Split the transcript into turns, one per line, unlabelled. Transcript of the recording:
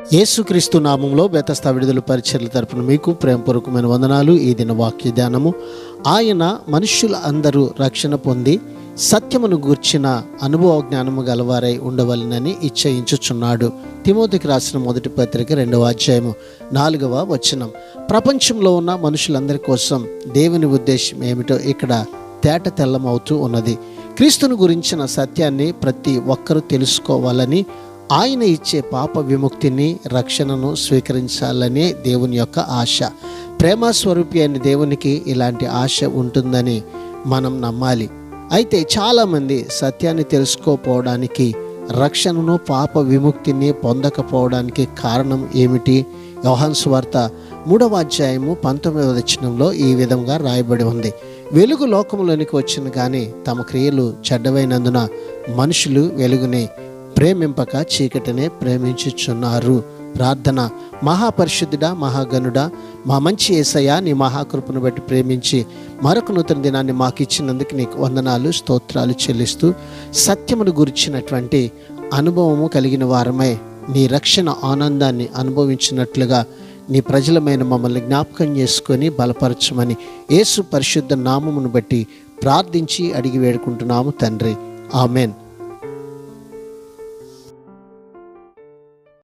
యేసుక్రీస్తు నామంలో బెతస్తా విడుదల పరిచర్ల తరపున మీకు ప్రేమపూర్వకమైన వందనాలు. ఈ దిన వాక్య ధ్యానము, ఆయన మనుష్యుల అందరూ రక్షణ పొంది సత్యమును గూర్చిన అనుభవ జ్ఞానము గలవారై ఉండవలనని ఇచ్చయించుచున్నాడు. తిమోతికి రాసిన మొదటి పత్రిక 2వ అధ్యాయము 4వ వచనం. ప్రపంచంలో ఉన్న మనుషులందరి కోసం దేవుని ఉద్దేశం ఏమిటో ఇక్కడ తేట తెల్లమవుతూ ఉన్నది. క్రీస్తును గురించిన సత్యాన్ని ప్రతి ఒక్కరూ తెలుసుకోవాలని, ఆయన ఇచ్చే పాప విముక్తిని, రక్షణను స్వీకరించాలనే దేవుని యొక్క ఆశ. ప్రేమ స్వరూపి అయిన దేవునికి ఇలాంటి ఆశ ఉంటుందని మనం నమ్మాలి. అయితే చాలామంది సత్యాన్ని తెలుసుకోకపోవడానికి, రక్షణను, పాప విముక్తిని పొందకపోవడానికి కారణం ఏమిటి? యోహాను సువార్త 3వ అధ్యాయము 19వ వచనంలో ఈ విధంగా రాయబడి ఉంది. వెలుగు లోకములోనికి వచ్చిన కానీ తమ క్రియలు చెడ్డవైనందున మనుషులు వెలుగునే ప్రేమింపక చీకటినే ప్రేమించుచున్నారు. ప్రార్థన. మహాపరిశుద్ధుడా, మహాగణుడా, మా మంచి యేసయ్య, నీ మహాకృపను బట్టి ప్రేమించి మరొక నూతన దినాన్ని మాకు ఇచ్చినందుకు నీకు వందనాలు, స్తోత్రాలు చెల్లిస్తూ సత్యమును గురించినటువంటి అనుభవము కలిగిన వారమై నీ రక్షణ ఆనందాన్ని అనుభవించినట్లుగా నీ ప్రజలమైన మమ్మల్ని జ్ఞాపకం చేసుకొని బలపరచమని యేసు పరిశుద్ధ నామమును బట్టి ప్రార్థించి అడిగి వేడుకుంటున్నాము తండ్రి. ఆమెన్.